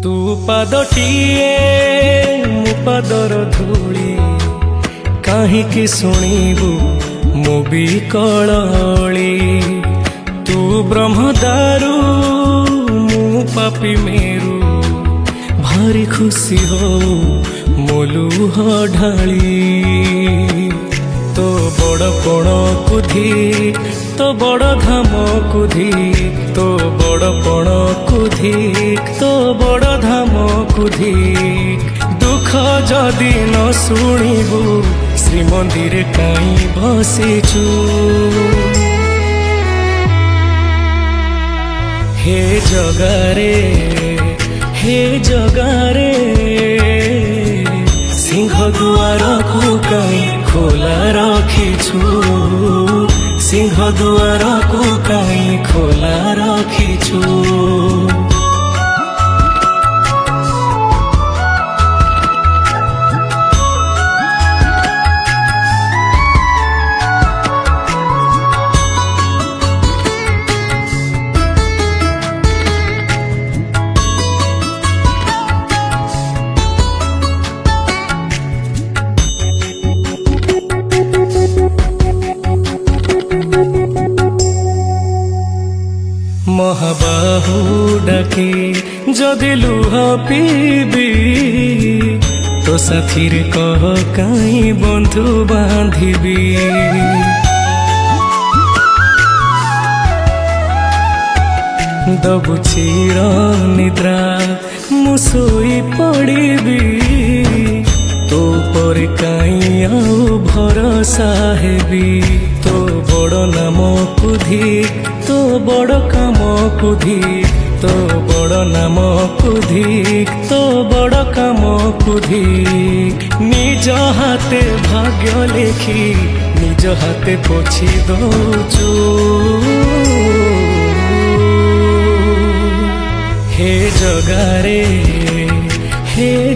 तू पादटिए मो पादर धूली काहींकि शुणिबु मो बिकली तू ब्रह्मदारू मु पापी मेरू भारी खुशी हो मो लुह ढाली तो बड़ पण कुधी तो बड़ धाम कुधी तो बड़ पण कुधी तो बड़ धाम कुधी दुख जदि न शुणिबु श्रीमंदिर काई बसिचु हे जगारे सिंह दुआर को काई खोला रखिछु सिंह दुआर को काई खोला रखिछु महाबाहु डाके जदि लुह पीबी तो साथी रे कह काई बंधु बांधिबी दबु चिर निद्रा मु सोई पड़िबी तो पर काई आउ भरोसा हेबी तो बड़ नाम कुधी तो बड़ काम कुधी तो बड़ नाम कुधी तो बड़ काम कुधी निज हाथे भाग्य लेखी निज हाथे पोछि दौचु हे जगारे हे